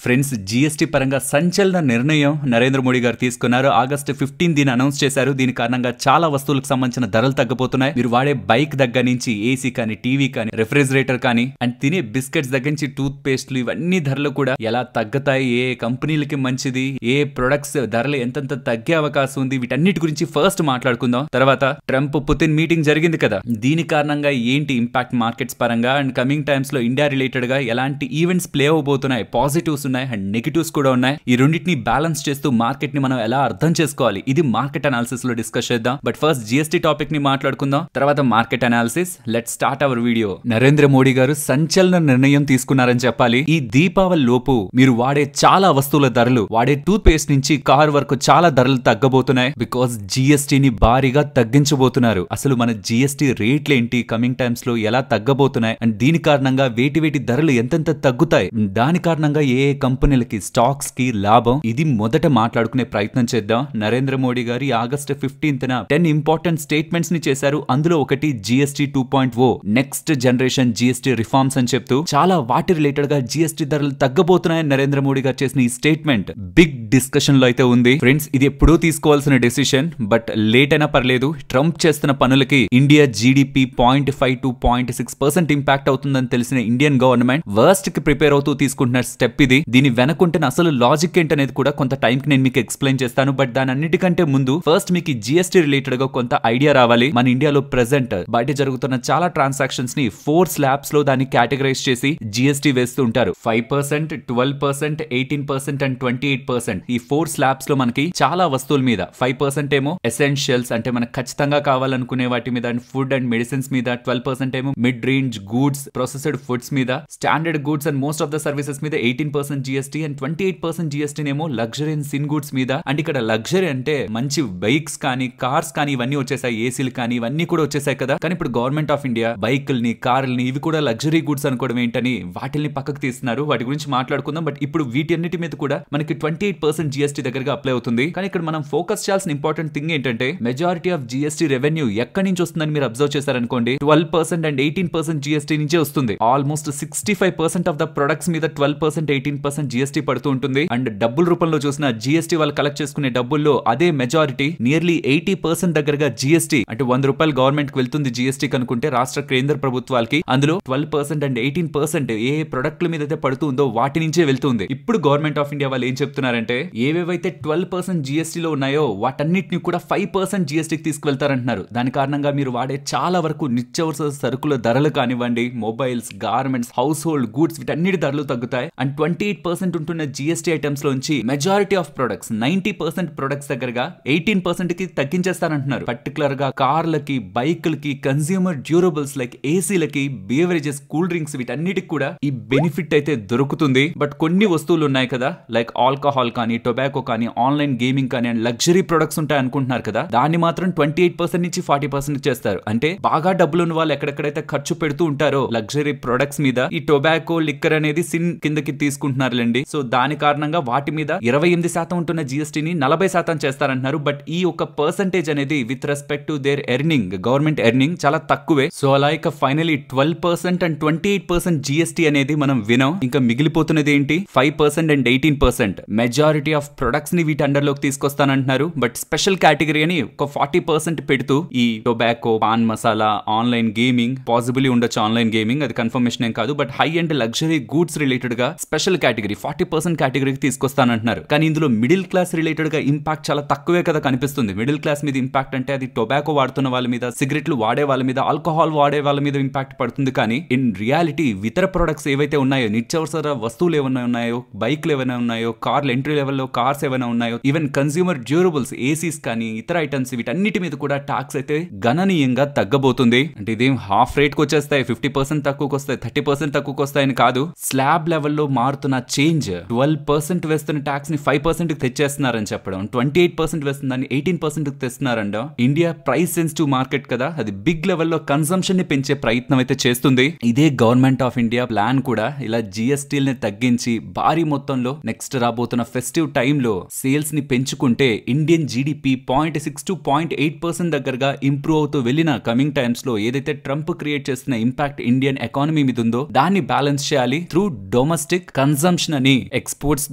Friends, GST పరంగా సంచలన నిర్ణయం నరేంద్ర మోడీ గారు తీసుకున్నారు. ఆగస్టు 15 దీన్ని అనౌన్స్ చేశారు. దీని కారణంగా చాలా వస్తువులకు సంబంధించిన ధరలు తగ్గబోతున్నాయి. మీరు వాడే బైక్ దగ్గర నుంచి ఏసీ కానీ, టీవీ కానీ, రెఫ్రిజిరేటర్ కానీ, అండ్ తినే బిస్కెట్స్ దగ్గర నుంచి టూత్ పేస్ట్లు, ఇవన్నీ ధరలు కూడా ఎలా తగ్గుతాయి, ఏ కంపెనీలకి మంచిది, ఏ ప్రొడక్ట్స్ ధరలు ఎంతెంత తగ్గే అవకాశం ఉంది, వీటన్నిటి గురించి ఫస్ట్ మాట్లాడుకుందాం. తర్వాత ట్రంప్ పుతిన్ మీటింగ్ జరిగింది కదా, దీని కారణంగా ఏంటి ఇంపాక్ట్ మార్కెట్స్ పరంగా, అండ్ కమింగ్ టైమ్స్ లో ఇండియా రిలేటెడ్ గా ఎలాంటి ఈవెంట్స్ ప్లే అవబోతున్నాయి, పాజిటివ్స్ ఉన్నాయి అండ్ నెగిటివ్స్ కూడా ఉన్నాయి. ఈ రెండింటిని బ్యాలెన్స్ చేస్తూ మార్కెట్ ని మనం ఎలా అర్థం చేసుకోవాలి, ఇది మార్కెట్ అనాలిసిస్ లో డిస్కస్ చేద్దాం. బట్ ఫస్ట్ జీఎస్టీ టాపిక్ ని మాట్లాడుకుందాం, తర్వాత market analysis. Let's start our video. Narendra Modi గారు సంచలన నిర్ణయం తీసుకున్నారని చెప్పాలి. ఈ దీపావళి లోపు మీరు వాడే చాలా వస్తువుల ధరలు, వాడే టూత్ పేస్ట్ నుంచి కార్ వరకు చాలా ధరలు తగ్గబోతున్నాయి. బికాస్ జీఎస్టీని భారీగా తగ్గించబోతున్నారు. అసలు మన జీఎస్టీ రేట్లు ఏంటి, కమింగ్ టైమ్స్ లో ఎలా తగ్గబోతున్నాయి, అండ్ దీని కారణంగా వేటి ధరలు ఎంతెంత తగ్గుతాయి, దాని కారణంగా ఏ కంపెనీలకి, స్టాక్స్ కి లాభం, ఇది మొదట మాట్లాడుకునే ప్రయత్నం చేద్దాం. నరేంద్ర మోడీ గారి ఆగస్టు 15న 10 ఇంపార్టెంట్ స్టేట్మెంట్స్ ని చేశారు. అందులో ఒకటి GST 2.0 next generation GST reforms అని చెప్తూ చాలా వాటి రిలేటెడ్ గా జీఎస్టీ ధరలు తగ్గబోతున్నాయని నరేంద్ర మోడీ గారు చేసిన ఈ స్టేట్మెంట్ బిగ్ డిస్కషన్ లో అయితే ఉంది. ఫ్రెండ్స్, ఇది ఎప్పుడూ తీసుకోవాల్సిన డెసిషన్, బట్ లేట్ అయినా పర్లేదు. ట్రంప్ చేస్తున్న పనులకి ఇండియా జీడిపి 0.5 to 0.6% ఇంపాక్ట్ అవుతుందని తెలిసిన ఇండియన్ గవర్నమెంట్ వర్స్ట్ కి ప్రిపేర్ అవుతూ తీసుకుంటున్న స్టెప్ ఇది. దీని వెనకుంటే అసలు లాజిక్ ఏంటనేది కూడా కొంత టైం కి నేను మీకు ఎక్స్ప్లెయిన్ చేస్తాను. బట్ దాని అన్నిటికంటే ముందు ఫస్ట్ మీకు జీఎస్టీ రిలేటెడ్ గా కొంత ఐడియా రావాలి. మన ఇండియాలో ప్రెసెంట్ బయట జరుగుతున్న చాలా ట్రాన్సాక్షన్స్ ని 4 స్లాబ్స్ లో దాన్ని కేటగరైజ్ చేసి జీఎస్టీ వేస్తూ ఉంటారు. 5%, 12%, 18% అండ్ 28%. ఈ 4 స్లాబ్స్ లో మనకి చాలా వస్తువుల మీద 5% ఏమో ఎసెన్షియల్స్, అంటే మనకు ఖచ్చితంగా కావాలనుకునే వాటి మీద, అండ్ ఫుడ్ అండ్ మెడిసిన్స్ మీద. 12% ఏమో mid range goods, processed foods మీద, standard goods and most of the services మీద 18% జీఎస్టీ, అండ్ 28% జీఎస్టీ ఏమో లగ్జరీ అండ్ సిన్ గూడ్స్ మీద. అండ్ ఇక్కడ లగ్జరీ అంటే మంచి బైక్స్ కానీ, కార్స్ కానీ, ఇవన్నీ వచ్చేసాయి. ఏసీలు కానీ ఇవన్నీ కూడా వచ్చేసాయి కదా. కానీ ఇప్పుడు గవర్నమెంట్ ఆఫ్ ఇండియా బైకుల్ని, కార్లని, ఇవి కూడా లగ్జరీ గూడ్స్ అనుకోవడం ఏంటని వాటిని పక్కకు తీస్తున్నారు. వాటి గురించి మాట్లాడుకుందాం. బట్ ఇప్పుడు వీటన్నిటి మీద కూడా మనకి 28% జీఎస్టీ దగ్గరగా అప్లై అవుతుంది. కానీ ఇక్కడ మనం ఫోకస్ చేయాల్సిన ఇంపార్టెంట్ థింగ్ ఏంటంటే, మెజారిటీ ఆఫ్ జీఎస్టీ రెవెన్యూ ఎక్కడి నుంచి వస్తుందని మీరు అబ్జర్వ్ చేశారనుకోండి, 12% అండ్ 18% జీఎస్టీ నుంచే వస్తుంది. ఆల్మోస్ట్ 65% ఆఫ్ ద ప్రొడక్ట్స్ మీద 12%, 18% జీఎస్టీ పడుతూ ఉంటుంది. అండ్ డబ్బుల రూపంలో చూసిన జీఎస్టీ వాళ్ళు కలెక్ట్ చేసుకునే డబ్బుల్లో అదే మెజారిటీ, నియర్లీ 80% దగ్గరగా జీఎస్టీ, అంటే 100 రూపాయలు గవర్నమెంట్ కి వెళ్తుంది జీఎస్టీ కనుకుంటే రాష్ట్ర కేంద్ర ప్రభుత్వాలకి, అందులో 12% అండ్ 18% ఏ ప్రొడక్ట్ల మీద అయితే పడుతుందో వాటి నుంచే వెళ్తుంది. ఇప్పుడు గవర్నమెంట్ ఆఫ్ ఇండియా వాళ్ళు ఏం చెప్తున్నారంటే, ఏవేవైతే 12% జీఎస్టీలో ఉన్నాయో వాటన్నిటిని కూడా 5% జీఎస్టీకి తీసుకువెళ్తారంటున్నారు. దాని కారణంగా మీరు వాడే చాలా వరకు నిత్యావసర సరుకుల ధరలు కానివ్వండి, mobiles, garments, household goods, వీటన్నిటి ధరలు తగ్గుతాయి. అండ్ 28% ఉంటున్న జీఎస్టీ ఐటమ్స్ లోంచి మెజారిటీ ఆఫ్ ప్రొడక్ట్స్, 90% ప్రొడక్ట్స్ దగ్గరగా 18% కి తగ్గించేస్తారంటున్నారు. పర్టికులర్ గా కార్లకి, బైకులకి, కన్స్యూమర్ డ్యూరబుల్స్ లైక్ ఏసీలకి, బేవరేజెస్, కూల్ డ్రింక్స్, వీటన్నిటికి కూడా ఈ బెనిఫిట్ అయితే దొరుకుతుంది. బట్ కొన్ని వస్తువులు ఉన్నాయి కదా, లైక్ ఆల్కహాల్ కానీ, టొబాకో కానీ, ఆన్లైన్ గేమింగ్ కానీ, అండ్ లగ్జరీ ప్రొడక్ట్స్ ఉంటాయి అనుకుంటున్నారు కదా, దాన్ని మాత్రం 28% నుంచి 40% చేస్తారు. అంటే బాగా డబ్బులు ఉన్న వాళ్ళు ఎక్కడెక్కడైతే ఖర్చు పెడుతూ ఉంటారో లగ్జరీ ప్రొడక్ట్స్ మీద, ఈ టొబాకో, లిక్కర్ అనేది సిన్ కిందకి తీసుకుంటున్నారులేండి. సో దాని కారణంగా వాటి మీద 28% ఉంటున్న జీఎస్టీని 40% చేస్తారంటున్నారు. బట్ ఈ ఒక పర్సంటేజ్ అనేది with respect to their earning, government earning చాలా తక్కువే. సో అలా ఇక ఫైనలీ 12% అండ్ 28% జీఎస్టీ అనేది మనం వినాం. ఇంకా మిగిలిపోతున్నది ఏంటి, 5% అండ్ 18%. మెజారిటీ ఆఫ్ ప్రొడక్ట్స్ ని వీటి అండర్ లోకి తీసుకొస్తానంటున్నారు. బట్ స్పెషల్ కేటగిరీ అని ఒక 40% పెడుతూ ఈ tobacco, pan masala, online gaming, possibly ఉండొచ్చు ఆన్లైన్ గేమింగ్, అది కన్ఫర్మేషన్ ఏం కాదు, but high and luxury goods related గా స్పెషల్ కేటగిరీ 40% కేటగిరీకి తీసుకొస్తానంటున్నారు. కానీ ఇందులో మిడిల్ క్లాస్ రిలేటెడ్ గా ఇంపాక్ట్ చాలా తక్కువే కదా కనిపిస్తుంది. మిడిల్ క్లాస్ మీద ఇంపాక్ట్ అంటే అది టొబాకో వాడుతున్న వాళ్ళ మీద, సిగరెట్లు వాడే వాళ్ళ మీద, ఆల్కహాల్ వాడే వాళ్ళ మీద ఇంపాక్ట్ పడుతుంది. కానీ ఇన్ రియాలిటీ ఇతర ప్రొడక్ట్స్ ఏవైతే ఉన్నాయో, నిత్యావసర వస్తువులు ఏమైనా ఉన్నాయో, బైక్లు ఏమైనా ఉన్నాయో, కార్లు ఎంట్రీ లెవెల్లో కార్స్ ఏమైనా ఉన్నాయో, ఈవెన్ కన్స్యూమర్ డ్యూరబుల్స్, ఏసీస్ కానీ, ఇతర ఐటమ్స్, వీటన్నిటి మీద కూడా టాక్స్ అయితే గణనీయంగా తగ్గబోతుంది. అంటే ఇదేం హాఫ్ రేట్ కి వచ్చేస్తాయి, 50% తక్కువకి వస్తాయి, 30% తక్కువకి వస్తాయని కాదు. స్లాబ్ లెవెల్లో మారుతున్న చేంజ్, 12% వేస్తున్న ట్యాక్స్ ని 5% కి తెచ్చేస్తున్నారని చెప్పడం, 28% వేస్తుందని 18% కి తెస్తున్నారంట. ఇండియా ప్రైస్ సెన్సిటివ్ మార్కెట్ కదా, అది బిగ్ లెవెల్లో కన్సంప్షన్ ని పెంచే ప్రయత్నం అయితే చేస్తుంది. ఇదే గవర్నమెంట్ ఆఫ్ ఇండియా ప్లాన్ కూడా. ఇలా జీఎస్టీని తగ్గించి భారీ మొత్తంలో నెక్స్ట్ రాబోతున్న ఫెస్టివ్ టైంలో సేల్స్ ని పెంచుకుంటే ఇండియన్ జీడిపి 0.6 to 0.8% దగ్గరగా ఇంప్రూవ్ అవుతూ వెళ్ళిన కమింగ్ టైమ్స్ లో ఏదైతే ట్రంప్ క్రియేట్ చేస్తున్న ఇంపాక్ట్ ఇండియన్ ఎకానమీ మీద ఉందో దాన్ని బ్యాలెన్స్ చేయాలి త్రూ డొమెస్టిక్ కన్సంప్షన్ కన్సంప్షన్ అని ఎక్స్పోర్ట్స్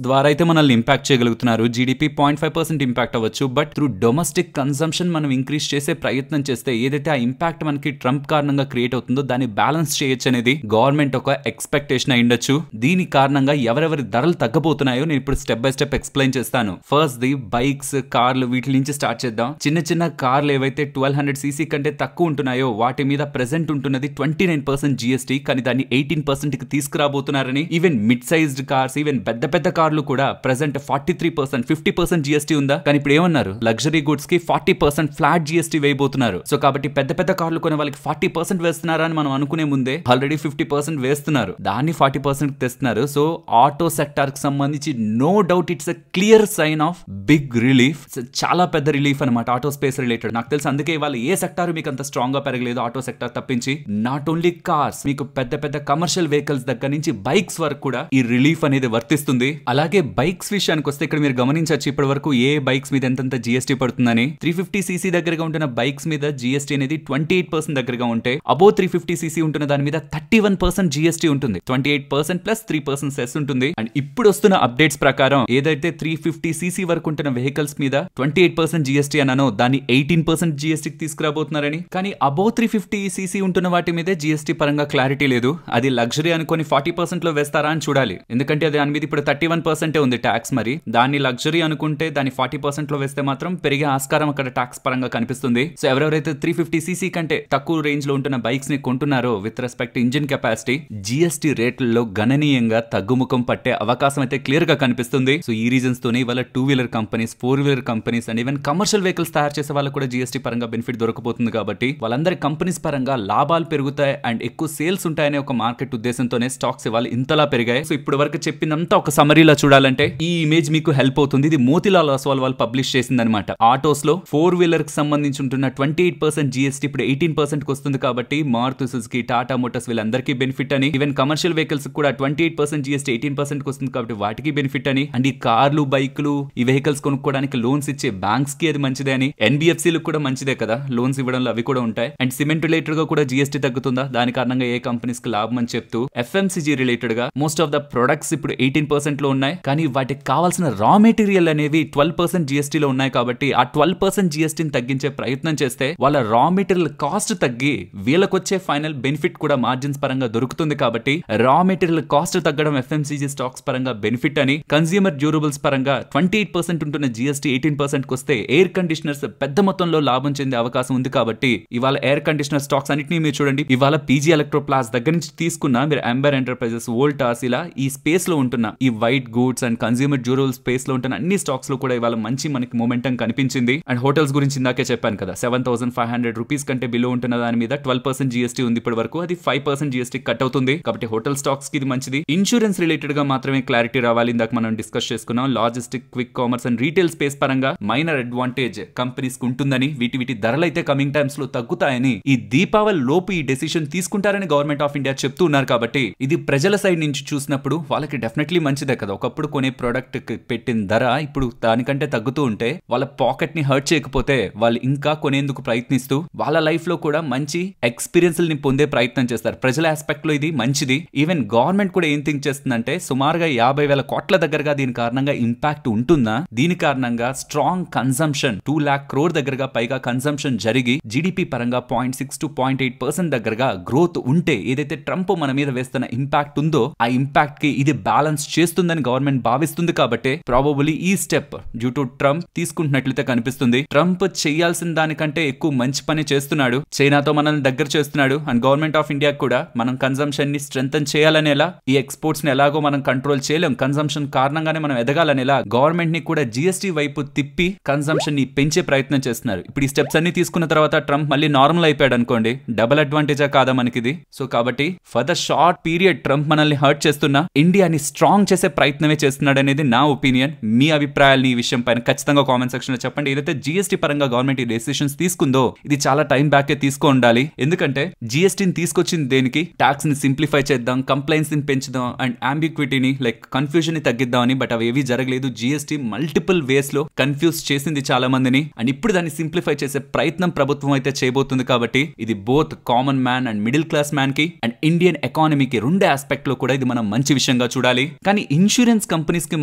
ద్వారా అయితే మనల్ని ఇంపాక్ట్ చేయగలుగుతున్నారు. జీడిపి 0.5% ఇంపాక్ట్ అవ్వచ్చు. బట్ త్రూ డొమెస్టిక్ కన్సంప్షన్ మనం ఇంక్రీజ్ చేసే ప్రయత్నం చేస్తే ఏదైతే ఆ ఇంపాక్ట్ మనకి ట్రంప్ కారణంగా క్రియేట్ అవుతుందో దాన్ని బ్యాలెన్స్ చేయొచ్చు అనేది గవర్నమెంట్ ఒక ఎక్స్పెక్టేషన్ అయి ఉండొచ్చు. దీని కారణంగా ఎవరెవరి ధరలు తగ్గబోతున్నాయో నేను ఇప్పుడు స్టెప్ బై స్టెప్ ఎక్స్ప్లెయిన్ చేస్తాను. ఫస్ట్ ది బైక్స్, కార్లు, వీటి నుంచి స్టార్ట్ చేద్దాం. చిన్న చిన్న కార్లు ఏవైతే 1200 cc కంటే తక్కువ ఉంటున్నాయో వాటి మీద ప్రెసెంట్ ఉంటున్నది 29% జిఎస్టీ, కానీ దాన్ని 18% కి తీసుకురాబోతున్నారని. Even mid sized cars, even పెద్ద పెద్ద కార్లు కూడా ప్రెసెంట్ 43%, 50% జిఎస్టీ ఉందా, కానీ ఇప్పుడు ఏమన్నారు, లగ్జరీ గుడ్స్ కి 40% ఫ్లాట్ జిఎస్టీ వేయబోతున్నారు. సో కాబట్టి పెద్ద పెద్ద కార్లు కొనే వాళ్ళకి 40% వేస్తున్నారా అని మనం అనుకునే ముందే ఆల్రెడీ 50% వేస్తున్నారు, దాన్ని 40% తెస్తున్నారు. సో ఆటో సెక్టార్ కి సంబంధించి no doubt it's a clear sign of big relief. చాలా పెద్ద రిలీఫ్ అనమాట ఆటో స్పేస్ రిలేటెడ్. నాకు తెలుసు అందుకే వాళ్ళు ఏ సెక్టార్ మీకు అంత స్ట్రాంగ్ గా పెరగలేదు, ఆటో సెక్టార్ తప్పించి. నాట్ ఓన్లీ కార్స్, మీకు పెద్ద పెద్ద కమర్షియల్ వెహికల్స్ దగ్గర నుంచి బైక్స్ వరకు కూడా ఈ రిలీఫ్ అనేది వర్తిస్తుంది. అలాగే బైక్స్ విషయానికి వస్తే ఇక్కడ మీరు గమనించవచ్చు ఇప్పటి వరకు ఏ బైక్స్ మీద ఎంతంత జిఎస్టీ పడుతుందని. 350cc దగ్గరగా ఉంటున్న బైక్స్ మీద జిఎస్టీ అనేది 28% దగ్గరగా ఉంటే, అబో 350cc ఉంటున్న దాని మీద 31% జిఎస్టీ ఉంటుంది. 28% ప్లస్ 3% సెస్ ఉంటుంది. అండ్ ఇప్పుడు వస్తున్న అప్డేట్స్ ప్రకారం ఏదైతే 350cc వరకు ఉంటున్న వెహికల్స్ మీద 28% జిఎస్టీ అన్నానో దాన్ని 18% జిఎస్టీకి తీసుకురాబోతున్నారని. కానీ అబో 350cc ఉంటున్న వాటి మీదే జిఎస్టీ పరంగా క్లారిటీ లేదు. అది లగ్జరీ అనుకొని 40% లో వేస్తారా అని చూడాలి. ఎందుకంటే అది దాని మీద ఇప్పుడు 31% ఉంది ట్యాక్స్. మరి దాన్ని లగ్జరీ అనుకుంటే దాన్ని 40% లో వేస్తే మాత్రం పెరిగే ఆస్కారం అక్కడ ట్యాక్స్ పరంగా కనిపిస్తుంది. సో ఎవరెవరైతే 350cc కంటే తక్కువ రేంజ్ లో ఉంటున్న బైక్స్ ని కొంటున్నారో with respect engine capacity, GST రేట్లలో గణనీయంగా తగ్గుముఖం పట్టే అవకాశం అయితే క్లియర్ గా కనిపిస్తుంది. సో ఈ రీజన్స్ తోనే ఇవాళ 2-wheeler companies, 4-wheeler companies and even commercial vehicles తయారు చేసే వాళ్ళకి కూడా జిఎస్టీ పరంగా బెనిఫిట్ దొరకబోతుంది. కాబట్టి వాళ్ళందరి కంపెనీస్ పరంగా లాభాలు పెరుగుతాయి అండ్ ఎక్కువ సేల్స్ ఉంటాయనే ఒక మార్కెట్ ఉద్దేశంతోనే స్టాక్స్ ఇవాళ ఇంతలా పెరిగాయి. సో ఇప్పుడు వరకు చెప్పిందంతా ఒక సమరీలా చూడాలంటే ఈ ఇమేజ్ మీకు హెల్ప్ అవుతుంది. ఇది మోతిలాల్ ఒస్వాల్ వాళ్ళు పబ్లిష్ చేసిందనమాట. ఆటోస్ లో 4-wheeler కి సంబంధించి ఉంటున్న 28% జిఎస్టీ ఇప్పుడు 18% కి వస్తుంది. కాబట్టి మారుతి సుజుకి, టాటా మోటార్స్ వీళ్ళందరికీ బెనిఫిట్ అని. ఈవెన్ కమర్షియల్ వెహికల్స్ కూడా 28% జిఎస్టీ 18% కి వస్తుంది కాబట్టి వాటికి బెనిఫిట్ అని. అండ్ ఈ కార్లు, బైకులు, ఈ వెహికల్స్ కొనుక్కోవడానికి లోన్స్ ఇచ్చే బ్యాంక్స్ కి అది మంచిదే అని. ఎన్బిఎఫ్సీలకు కూడా మంచిదే కదా లోన్స్ ఇవ్వడంలో, అవి కూడా ఉంటాయి. అండ్ సిమెంట్ రిలేటెడ్ గా కూడా జిఎస్టీ తగ్గుతుందా, దాని కారణంగా ఏ కంపెనీస్ కి లాభం అని చెప్తూ ఎఫ్ఎంసీజీ రిలేటెడ్ గా మోస్ట్ ఆఫ్ ద ప్రొడక్ట్స్ ఇప్పుడు 18% లో ఉన్నాయి. కానీ వాటికి కావాల్సిన రా మెటీరియల్ అనేవి 12% జిఎస్టీ లో ఉన్నాయి. కాబట్టి ఆ 12% జిఎస్టీని తగ్గించే ప్రయత్నం చేస్తే వాళ్ళ రా మెటీరియల్ కాస్ట్ తగ్గి వీళ్ళకొచ్చే ఫైనల్ బెనిఫిట్ కూడా మార్జిన్స్ పరంగా దొరుకుతుంది. కాబట్టి రా మెటీరియల్ కాస్ట్ తగ్గడం ఎఫ్ఎంసీజీ స్టాక్స్ పరంగా బెనిఫిట్ అని. కన్స్యూమర్ డ్యూరబుల్స్ పరంగా 28% ఉంటున్న జిఎస్టీ 18% కి వస్తే ఎయిర్ కండిషనర్స్ పెద్ద మొత్తంలో లాభం చెందే అవకాశం ఉంది. కాబట్టి ఇవాళ ఎయిర్ కండిషనర్ స్టాక్స్ అన్నిటిని మీరు చూడండి. ఇవాళ పీజీ ఎలక్ట్రోప్లాస్ దగ్గర నుంచి తీసుకున్న మీరు అంబర్ ఎంటర్ప్రైజెస్, వోల్టాస్, ఇలా ఈ స్పేస్ లో ఉంటున్న ఈ white goods and consumer durable space లో ఉంటున్న అన్ని స్టాక్స్ లో కూడా ఇవాళ మంచి మనకి మొమెంటం కనిపించింది. అండ్ హోటల్స్ గురించి ఇందాకే చెప్పాను కదా, 7,500 రూపీస్ కంటే బిలో ఉంటున్న దాని మీద 12% జిఎస్టీ ఉంది ఇప్పటి వరకు. అది 5% జిఎస్టీ కట్ అవుతుంది. కాబట్టి హోటల్ స్టాక్స్ కి ఇది మంచిది. ఇన్సూరెన్స్ రిలేటెడ్ గా మాత్రమే క్లారిటీ రావాలి. ఇందాక మనం డిస్కస్ చేసుకున్నాం. Logistic, quick commerce and retail space పరంగా మైనర్ అడ్వాంటేజ్ కంపెనీస్ కి ఉంటుందని, వీటి ధరలు అయితే కమింగ్ టైమ్స్ లో తగ్గుతాయని, ఈ దీపావళి లోపు ఈ డెసిషన్ తీసుకుంటారని గవర్నమెంట్ ఆఫ్ ఇండియా చెప్తూ ఉన్నారు. కాబట్టి ఇది ప్రజల సైడ్ నుంచి చూసినప్పుడు వాళ్ళకి డెఫినెట్లీ మంచిదే కదా. ఒకప్పుడు కొనే ప్రోడక్ట్ పెట్టిన ధర ఇప్పుడు దానికంటే తగ్గుతూ ఉంటే వాళ్ళ పాకెట్ ని హర్ట్ చేయకపోతే వాళ్ళు ఇంకా కొనేందుకు ప్రయత్నిస్తూ వాళ్ళ లైఫ్ లో కూడా మంచి ఎక్స్పీరియన్స్ ని పొందే ప్రయత్నం చేస్తారు. ప్రజల ఆస్పెక్ట్ లో ఇది మంచిది. ఈవెన్ గవర్నమెంట్ కూడా ఏం థింక్ చేస్తుందంటే సుమారుగా 50,000 కోట్ల దగ్గరగా దీని కారణంగా ఇంపాక్ట్ ఉంటుందా, దీని కారణంగా స్ట్రాంగ్ కన్సంప్షన్ 2 lakh crore దగ్గరగా పైగా కన్సంప్షన్ జరిగి జీడిపి పరంగా 0.6 to 0.8% దగ్గరగా గ్రోత్ ఉంటే ఏదైతే ట్రంప్ మన మీద వేస్తున్న ఇంపాక్ట్ ఉందో ఆ ఇంపాక్ట్ కి ఇది బ్యాలెన్స్ చేస్తుందని గవర్నమెంట్ భావిస్తుంది. కాబట్టి ప్రాబబుల్లీ ఈ స్టెప్ డ్యూ టు ట్రంప్ తీసుకుంటున్నట్లయితే కనిపిస్తుంది. ట్రంప్ చేయాల్సిన దానికంటే ఎక్కువ మంచి పని చేస్తున్నాడు. చైనాతో మనల్ని దగ్గర చేస్తున్నాడు. అండ్ గవర్నమెంట్ ఆఫ్ ఇండియా కూడా మనం కన్సంప్షన్ ని స్ట్రెంథన్ చేయాలనేలా, ఈ ఎక్స్పోర్ట్స్ ని ఎలాగో మనం కంట్రోల్ చేయలేం, కన్సంప్షన్ కారణంగానే మనం ఎదగాలనేలా గవర్నమెంట్ ని కూడా జిఎస్టీ వైపు తిప్పి కన్సంప్షన్ ని పెంచే ప్రయత్నం చేస్తున్నారు. ఇప్పుడు ఈ స్టెప్స్ అన్ని తీసుకున్న తర్వాత ట్రంప్ మళ్ళీ నార్మల్ అయిపోయాడు అనుకోండి, డబుల్ అడ్వాంటేజా కాదా మనకిది. సో కాబట్టి for the short period Trump మనల్ని హర్ట్ చేస్తున్నా ఇండియాని స్ట్రాంగ్ చేసే ప్రయత్నమే చేస్తున్నాడు అనేది నా ఒపీనియన్. మీ అభిప్రాయాలు ఈ విషయం పైన ఖచ్చితంగా కామెంట్ సెక్షన్ లో చెప్పండి. ఏదైతే జిఎస్టీ పరంగా గవర్నమెంట్ ఈ డెసిషన్స్ తీసుకుందో ఇది చాలా టైం బ్యాకే తీసుకో ఉండాలి. ఎందుకంటే జిఎస్టీని తీసుకొచ్చింది దేనికి, ట్యాక్స్ ని సింప్లిఫై చేద్దాం, కంప్లైన్స్ ని పెంచుదాం అండ్ అంబిక్విటీని లైక్ కన్ఫ్యూజన్ ని తగ్గిద్దాం అని. బట్ అవి ఏవి జరగలేదు. జిఎస్టీ మల్టిపుల్ వేస్ లో కన్ఫ్యూజ్ చేసింది చాలా మందిని. అండ్ ఇప్పుడు దాన్ని సింప్లిఫై చేసే ప్రయత్నం ప్రభుత్వం అయితే చేయబోతుంది. కాబట్టి ఇది both common man and middle class man కి అండ్ ఇండియన్ ఎకానమీకి రెండు ఆస్పెక్ట్ లో కూడా ఇది మనం మంచి విషయంగా గా చూడాలి. కానీ ఇన్సూరెన్స్ కంపెనీస్ కి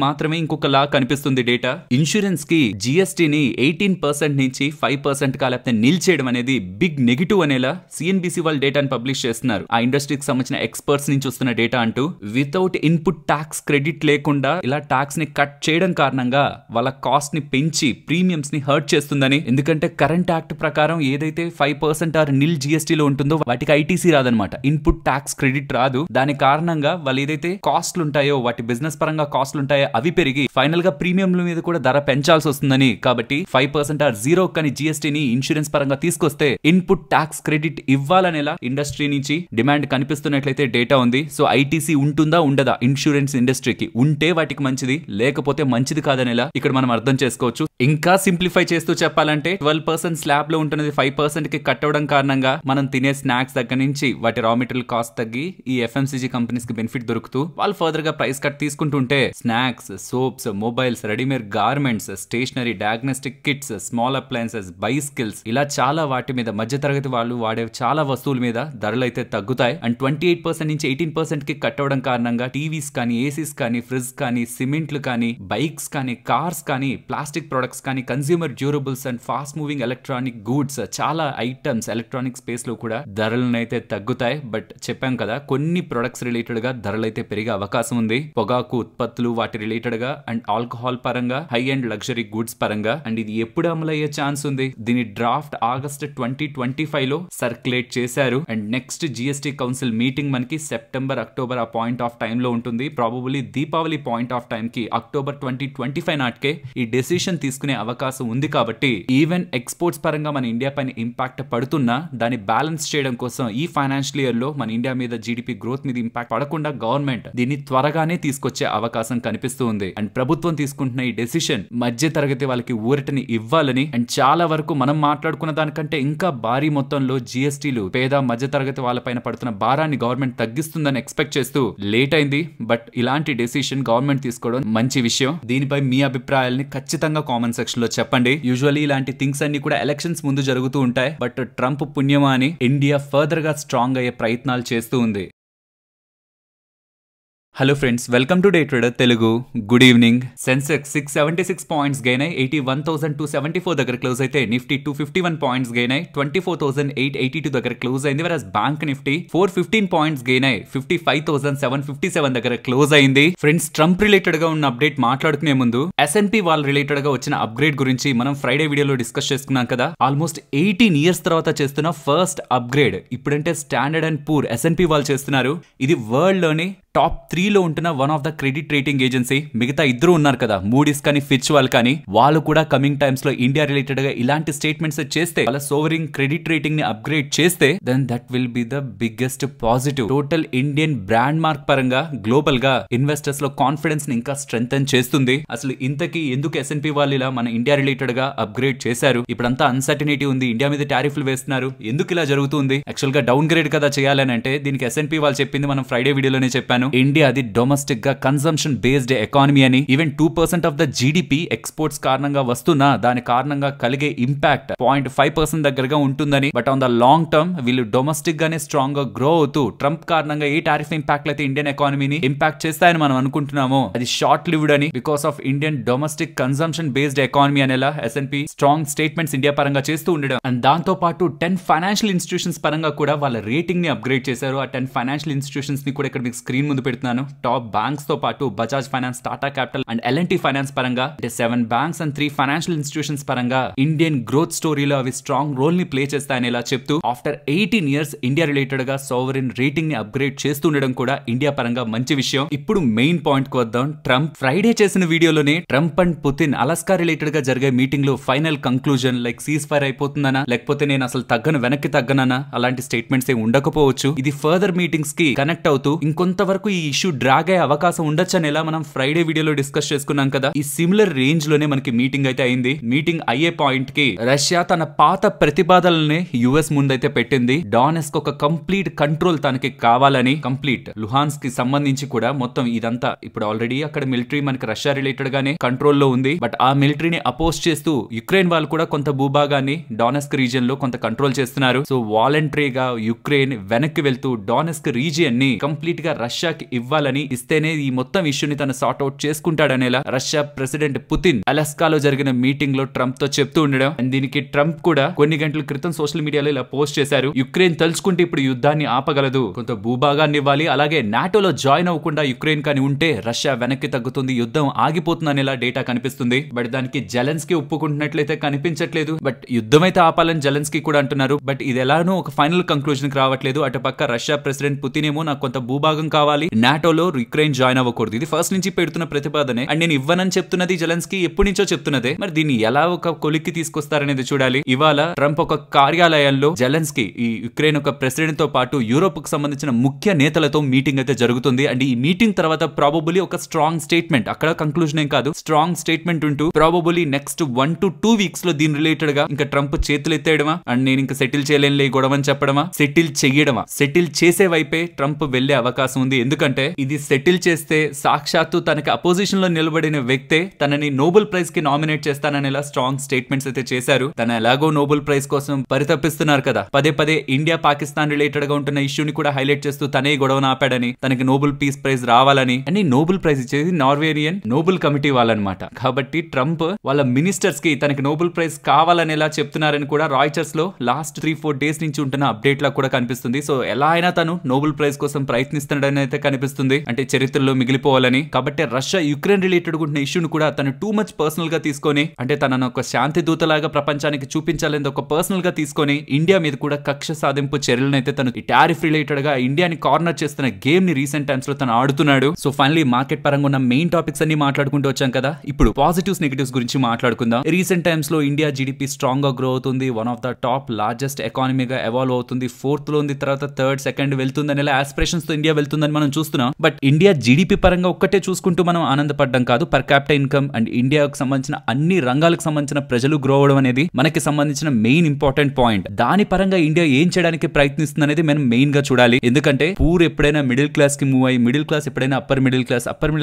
మాత్రమే ఇంకొకలా కనిపిస్తుంది డేటా. ఇన్సూరెన్స్ కి జిఎస్టీని 18% నుంచి 5% కా లేకపోతే నిల్చేయడం అనేది బిగ్ నెగిటివ్ అనేలా సిఎన్బిసి వాళ్ళు డేటాను పబ్లిష్ చేస్తున్నారు. ఆ ఇండస్ట్రీకి సంబంధించిన ఎక్స్పర్ట్స్ నుంచి వస్తున్న డేటా అంటూ వితౌట్ ఇన్పుట్ ట్యాక్స్ క్రెడిట్ లేకుండా ఇలా ట్యాక్స్ ని కట్ చేయడం కారణంగా వాళ్ళ కాస్ట్ ని పెంచి ప్రీమియమ్స్ ని హర్ట్ చేస్తుందని. ఎందుకంటే కరెంట్ యాక్ట్ ప్రకారం ఏదైతే 5% ఆర్ నిల్ జిఎస్టీలో ఉంటుందో వాటికి ఐటీసీ రాదనమాట, ఇన్పుట్ ట్యాక్స్ క్రెడిట్ రాదు. దాని కారణంగా వాళ్ళు ఏదైతే కాస్ట్లు ఉంటాయో వాటి బిజినెస్ పరంగా కాస్ట్లు ఉంటాయో అవి పెరిగి ఫైనల్ గా ప్రీమియంల మీద కూడా ధర పెంచాల్సి వస్తుందని. కాబట్టి 5% ఆర్ 0 కానీ జిఎస్టీని ఇన్సూరెన్స్ పరంగా తీసుకొస్తే ఇన్పుట్ ట్యాక్స్ క్రెడిట్ ఇవ్వాలనేలా ఇండస్ట్రీ నుంచి డిమాండ్ కనిపిస్తున్నట్లయితే డేటా ఉంది. సో ఐటీసీ ఉంటుందా ఉండదా ఇన్సూరెన్స్ ఇండస్ట్రీకి? ఉంటే వాటికి మంచిది, లేకపోతే మంచిది కాదనేలా ఇక్కడ మనం అర్థం చేసుకోవచ్చు. ఇంకా సింప్లిఫై చేస్తూ చెప్పాలంటే 12% స్లాబ్ లో ఉంటున్నది 5% కి కట్ అవడం కారణంగా మనం తినే స్నాక్స్ దగ్గర నుంచి వాటి రా మెటీరియల్ కాస్ట్ తగ్గి ఈ ఎఫ్ఎంసీజీ కంపెనీస్ కి బెనిఫిట్ దొరుకుతూ వాళ్ళు ఫర్దర్ గా ప్రైస్ కట్ తీసుకుంటుంటే snacks, soaps, mobiles, readymade garments, stationery, diagnostic kits, small appliances, bicycles ఇలా చాలా వాటి మీద మధ్య తరగతి వాళ్ళు వాడే చాలా వస్తువుల మీద ధరలు అయితే తగ్గుతాయి. అండ్ 28% నుంచి 18% కి కట్ అవడం కారణంగా టీవీస్ కానీ, ఏసీస్ కానీ, ఫ్రిడ్జ్ కానీ, సిమెంట్లు కానీ, బైక్స్ కానీ, కార్స్ కానీ, ప్లాస్టిక్ ప్రొడక్ట్స్ కానీ, consumer durables and fast moving electronic goods చాలా ఐటమ్స్ ఎలక్ట్రానిక్ స్పేస్ లో కూడా ధరలను అయితే తగ్గుతాయి. బట్ చెప్పాం కదా కొన్ని ప్రొడక్ట్స్ రిలేటెడ్ గా ధరలు అయితే పెరిగే అవకాశం ఉంది. పొగాకు ఉత్పత్తులు వాటి రిలేటెడ్ గా అండ్ ఆల్కహాల్ పరంగా, హై అండ్ లగ్జరీ గూడ్స్ పరంగా. అండ్ ఇది ఎప్పుడు అమలయ్యే ఛాన్స్ ఉంది? దీని డ్రాఫ్ట్ ఆగస్ట్ 2025 లో సర్క్యులేట్ చేశారు. And next GST council meeting మనకి సెప్టెంబర్, అక్టోబర్ ఆ పాయింట్ ఆఫ్ టైమ్ లో ఉంటుంది. Probably Deepavali point of time కి అక్టోబర్ 2025 నాటికే ఈ డెసిషన్ తీసుకునే అవకాశం ఉంది. కాబట్టి ఈవెన్ ఎక్స్పోర్ట్స్ పరంగా మన ఇండియా పైన ఇంపాక్ట్ పడుతున్నా దాన్ని బ్యాలెన్స్ చేయడం కోసం ఈ ఫైనాన్షియల్ ఇయర్ లో మన ఇండియా మీద జీడిపి గ్రోత్ మీద ఇంపాక్ట్ పడకుండా గవర్నమెంట్ దీన్ని త్వరగానే తీసుకొచ్చే అవకాశం కనిపిస్తూ ఉంది. అండ్ ప్రభుత్వం తీసుకుంటున్న ఈ డెసిషన్ మధ్య తరగతి వాళ్ళకి ఊరటని ఇవ్వాలని అండ్ చాలా వరకు మనం మాట్లాడుకున్న దానికంటే ఇంకా భారీ మొత్తంలో జిఎస్టీలు పేద మధ్య తరగతి వాళ్ళపైన పడుతున్న భారాన్ని గవర్నమెంట్ తగ్గిస్తుందని ఎక్స్పెక్ట్ చేస్తూ లేట్ అయింది. బట్ ఇలాంటి డెసిషన్ గవర్నమెంట్ తీసుకోవడం మంచి విషయం. దీనిపై మీ అభిప్రాయాల్ని ఖచ్చితంగా కామెంట్ సెక్షన్ లో చెప్పండి. యూజువల్లీ ఇలాంటి థింగ్స్ అన్ని కూడా ఎలక్షన్స్ ముందు జరుగుతూ ఉంటాయి. బట్ ట్రంప్ పుణ్యమా అని ఇండియా ఫర్దర్ గా స్ట్రాంగ్ అయ్యే ప్రయత్నాలు చేస్తూ ఉంది. Hello friends, welcome to day trader Telugu. Good evening. Sensex 676 points gain అయి 81,274 దగ్గర క్లోజ్ అయితే నిఫ్టీ 251 పాయింట్స్ గెయిన్ అయి 24,882 దగ్గర క్లోజ్ అయింది. వెరస్ బ్యాంక్ నిఫ్టీ 415 పాయింట్స్ గెయిన్ అయి 55,757 దగ్గర క్లోజ్ అయింది. ఫ్రెండ్స్, ట్రంప్ రిలేటెడ్ గా ఉన్న అప్డేట్ మాట్లాడుకునే ముందు S&P వాళ్ళ రిలేటెడ్ గా వచ్చిన అప్గ్రేడ్ గురించి మనం ఫ్రైడే వీడియోలో డిస్కస్ చేసుకున్నాం కదా. ఆల్మోస్ట్ 18 ఇయర్స్ తర్వాత చేస్తున్న ఫస్ట్ అప్గ్రేడ్ ఇప్పుడంటే స్టాండర్డ్ అండ్ పూర్ S&P వాళ్ళు చేస్తున్నారు. ఇది వరల్డ్ లోని టాప్ 3 లో ఉంటున్న one of the credit rating agency. మిగతా ఇద్దరు ఉన్నారు కదా, మూడీస్ కానీ ఫిచ్ వాళ్ళు కానీ, వాళ్ళు కూడా కమింగ్ టైమ్స్ లో ఇండియా రిలేటెడ్ గా ఇలాంటి స్టేట్మెంట్స్ చేస్తే వాళ్ళ సోవరింగ్ క్రెడిట్ రేటింగ్ ని అప్గ్రేడ్ చేస్తే then that will be the biggest positive. Total Indian brand mark పరంగా గ్లోబల్ గా ఇన్వెస్టర్స్ లో కాన్ఫిడెన్స్ ని ఇంకా స్ట్రెంథెన్ చేస్తుంది. అసలు ఇంతకీ ఎందుకు S&P వాళ్ళు ఇలా మన ఇండియా రిలేటెడ్ గా అప్గ్రేడ్ చేశారు? ఇప్పుడంతా అన్సర్టనిటీ ఉంది, ఇండియా మీద టారిఫ్లు వేస్తున్నారు, ఎందుకు ఇలా జరుగుతుంది? యాక్చువల్ గా డౌన్ గ్రేడ్ కదా చేయాలని అంటే దీనికి S&P వాళ్ళు చెప్పింది మనం ఫ్రైడే వీడియోలోనే చెప్పాను. ఇండియా అది డొమెస్టిక్ గా కన్సంప్షన్ బేస్డ్ ఎకానమీ అని. Even 2% of the GDP exports కారణంగా వస్తున్నా దాని కారణంగా కలిగే ఇంపాక్ట్ 0.5% దగ్గరగా ఉంటుందని. But on the long term వీళ్ళు డొమెస్టిక్ గానే స్ట్రాంగ్ గా గ్రో అవుతూ ట్రంప్ కారణంగా ఏ టారిఫ్ ఇంపాక్ట్ అయితే ఇండియన్ ఎకానమీని ఇంపాక్ట్ చేస్తాయని మనం అనుకుంటున్నామో అది షార్ట్ లివ్డ్ అని. Because of Indian domestic consumption based economy అనేలా S&P స్ట్రాంగ్ స్టేట్మెంట్స్ ఇండియా పరంగా చేస్తూ ఉండడం. అండ్ దాంతో పాటు 10 ఫైనాన్షియల్ ఇన్స్టిట్యూషన్స్ పరంగా కూడా వాళ్ళ రేటింగ్ ని అప్గ్రేడ్ చేశారు. ఆ 10 ఫైనాన్షియల్ ఇన్స్టిట్యూషన్స్ ని కూడా ఇక్కడ మీకు స్క్రీన్ ముందు పెడుతున్నాను. టాప్ బ్యాంక్స్ తో పాటు Bajaj finance, Tata capital and L&T finance పరంగా అంటే 7 బ్యాంక్స్ అండ్ 3 ఫైనాన్షియల్ ఇన్స్టిట్యూషన్స్ పరంగా ఇండియన్ గ్రోత్ స్టోరీలో అవి స్ట్రాంగ్ రోల్ ని ప్లే చేస్తాయని ఇలా చెప్తూ ఆఫ్టర్ 18 ఇయర్స్ ఇండియా రిలేటెడ్ గా సోవరిన్ రేటింగ్ ని అప్గ్రేడ్ చేస్తుండడం కూడా ఇండియా పరంగా మంచి విషయం. ఇప్పుడు మెయిన్ పాయింట్ కు వద్దాం. ట్రంప్ ఫ్రైడే చేసిన వీడియోలోనే Trump and Putin Alaska related గా జరిగే మీటింగ్ లో final conclusion like ceasefire అయిపోతుందనా, లేకపోతే నేను అసలు వెనక్కి తగ్గననా, అలాంటి స్టేట్మెంట్స్ ఏ ఉండకపోవచ్చు. ఇది ఫర్దర్ మీటింగ్స్ కి కనెక్ట్ అవుతూ ఇంకొంతవరకు ఈ ఇష్యూ డ్రాగ్ అయ్యే అవకాశం ఉండొచ్చని ఎలా మనం ఫ్రైడే వీడియోలో డిస్కస్ చేసుకున్నాం కదా. ఈ సిమిలర్ రేంజ్ లోనే మనకి మీటింగ్ అయితే అయింది. మీటింగ్ అయ్యే పాయింట్ కి రష్యా తన పాత ప్రతిపాదనల్ని యుఎస్ ముందైతే పెట్టింది. డానెస్క్ ఒక కంప్లీట్ కంట్రోల్ తనకి కావాలని, కంప్లీట్ లుహాన్స్ కి సంబంధించి కూడా మొత్తం ఇదంతా ఇప్పుడు ఆల్రెడీ అక్కడ మిలిటరీ మనకి రష్యా రిలేటెడ్ గానే కంట్రోల్ లో ఉంది. బట్ ఆ మిలిటరీని అపోజ్ చేస్తూ యుక్రెయిన్ వాళ్ళు కూడా కొంత భూభాగాన్ని డానెస్క్ రీజియన్ లో కొంత కంట్రోల్ చేస్తున్నారు. సో వాలంటరీగా యుక్రెయిన్ వెనక్కి వెళ్తూ డానెస్క్ రీజియన్ ని కంప్లీట్ గా రష్యా రష్యాకి ఇవ్వాలని, ఇస్తేనే ఈ మొత్తం ఇష్యూని తను సార్ట్ అవుట్ చేసుకుంటాడనేలా రష్యా ప్రెసిడెంట్ పుతిన్ అలాస్కాలో జరిగిన మీటింగ్ లో ట్రంప్ తో చెప్తూ ఉండడం. అండ్ దీనికి ట్రంప్ కూడా కొన్ని గంటల క్రితం సోషల్ మీడియాలో ఇలా పోస్ట్ చేశారు. యుక్రెయిన్ తలుచుకుంటే ఇప్పుడు యుద్ధాన్ని ఆపగలదు, కొంత భూభాగాన్ని ఇవ్వాలి, అలాగే నాటోలో జాయిన్ అవ్వకుండా యుక్రెయిన్ కానీ ఉంటే రష్యా వెనక్కి తగ్గుతుంది, యుద్ధం ఆగిపోతుందనేలా డేటా కనిపిస్తుంది. బట్ దానికి జెలెన్స్కీ ఒప్పుకుంటున్నట్లయితే కనిపించట్లేదు. బట్ యుద్ధం అయితే ఆపాలని జెలెన్స్కీ కూడా అంటున్నారు. బట్ ఇది ఎలానో ఒక ఫైనల్ కంక్లూజన్ కి రావట్లేదు. అటు పక్క రష్యా ప్రెసిడెంట్ పుతిన్ ఏమో నాకు కొంత భూభాగం కావాలి, నాటోలో యుక్రెయిన్ జాయిన్ అవ్వకూడదు, ఇది ఫస్ట్ నుంచి పెడుతున్న ప్రతిపాదనే. అండ్ నేను ఇవ్వనని చెప్తున్నది జెలెన్స్కీ ఎప్పటి నుంచో చెప్తున్నదే. మరి దీన్ని ఎలా ఒక కొలిక్కి తీసుకొస్తారనేది చూడాలి. ఇవాళ ట్రంప్ ఒక కార్యాలయంలో జెలెన్స్కీ ఈ యుక్రెయిన్ ఒక ప్రెసిడెంట్ తో పాటు యూరోప్ కు సంబంధించిన ముఖ్య నేతలతో మీటింగ్ అయితే జరుగుతుంది. అండ్ ఈ మీటింగ్ తర్వాత ప్రాబబులీ ఒక స్ట్రాంగ్ స్టేట్మెంట్, అక్కడ కంక్లూజన్ ఏం కాదు, స్ట్రాంగ్ స్టేట్మెంట్ ఉంటూ ప్రాబబులీ నెక్స్ట్ 1 to 2 వీక్స్ లో దీని రిలేటెడ్ గా ఇంకా ట్రంప్ చేతులు ఎత్తేయడమా, అండ్ నేను ఇంకా సెటిల్ చేయలేనులే గొడవ అని చెప్పడమా, సెటిల్ చెయ్యడమా, సెటిల్ చేసే వైపే ట్రంప్ వెళ్లే అవకాశం ఉంది. ఎందుకంటే ఇది సెటిల్ చేస్తే సాక్షాత్తు తనకి అపోజిషన్ లో నిలబడిన వ్యక్తే తనని నోబెల్ ప్రైజ్ కి నామినేట్ చేస్తాననేలా స్ట్రాంగ్ స్టేట్మెంట్స్ అయితే చేశారు. తన ఎలాగో నోబెల్ ప్రైజ్ కోసం పరితపిస్తున్నారు కదా, పదే పదే ఇండియా పాకిస్తాన్ రిలేటెడ్ గా ఉంటున్న ఇష్యూని కూడా హైలైట్ చేస్తూ తనే గొడవను ఆపాడని, తనకి నోబెల్ పీస్ ప్రైజ్ రావాలని. అని నోబెల్ ప్రైజ్ ఇచ్చేది నార్వేరియన్ నోబెల్ కమిటీ వాళ్ళనమాట. కాబట్టి ట్రంప్ వాళ్ళ మినిస్టర్స్ కి తనకి నోబెల్ ప్రైజ్ కావాలనేలా చెప్తున్నారని కూడా రాయిటర్స్ లో లాస్ట్ 3-4 డేస్ నుంచి ఉంటున్న అప్డేట్ లా కూడా కనిపిస్తుంది. సో ఎలా అయినా తను నోబెల్ ప్రైజ్ కోసం ప్రయత్నిస్తున్నాడని అయితే కనిపిస్తుంది, అంటే చరిత్రలో మిగిలిపోవాలని. కాబట్టి రష్యా యుక్రెయిన్ రిలేటెడ్ ఉంటున్న ఇష్యూను కూడా తను టూ మచ్ పర్సనల్ గా తీసుకొని, అంటే తనను ఒక శాంతి దూతలాగా ప్రపంచానికి చూపించాలని ఒక పర్సనల్ గా తీసుకొని ఇండియా మీద కూడా కక్ష సాధింపు చర్యలను అయితే తను టారిఫ్ రిలేటెడ్ గా ఇండియాని కార్నర్ చేస్తున్న గేమ్ ని రీసెంట్ టైమ్స్ లో తను ఆడుతున్నాడు. సో ఫైనలీ మార్కెట్ పరంగా ఉన్న మెయిన్ టాపిక్స్ అన్ని మాట్లాడుకుంటూ వచ్చాం కదా, ఇప్పుడు పాజిటివ్స్ నెగటివ్స్ గురించి మాట్లాడుకుందాం. రీసెంట్ టైమ్స్ లో ఇండియా జీడిపి స్ట్రాంగ్ గా గ్రో అవుతుంది, one of the top largest ఎకానమీగా ఎవాల్వ్ అవుతుంది, 4th లో ఉంది, తర్వాత 3rd 2nd వెళ్తుంది అనే ఆస్పిరేషన్స్ తో ఇండియా వెళ్తుందని మనం చూస్తున్నాం. బట్ ఇండియా జీడిపి పరంగా ఒక్కటే చూసుకుంటూ మనం ఆనందపడ్డం కాదు, పర్ క్యాపిటల్ ఇన్కమ్ అండ్ ఇండియాకు సంబంధించిన అన్ని రంగాలకు సంబంధించిన ప్రజలు గ్రో అవడం అనేది మనకి సంబంధించిన మెయిన్ ఇంపార్టెంట్ పాయింట్. దాని పరంగా ఇండియా ఏం చేయడానికి ప్రయత్నిస్తుంది అనేది మనం మెయిన్ గా చూడాలి. ఎందుకంటే పూర్ ఎప్పుడైనా మిడిల్ క్లాస్ కి మూవ్ అయ్యి, మిడిల్ క్లాస్ ఎప్పుడైనా అప్పర్ మిడిల్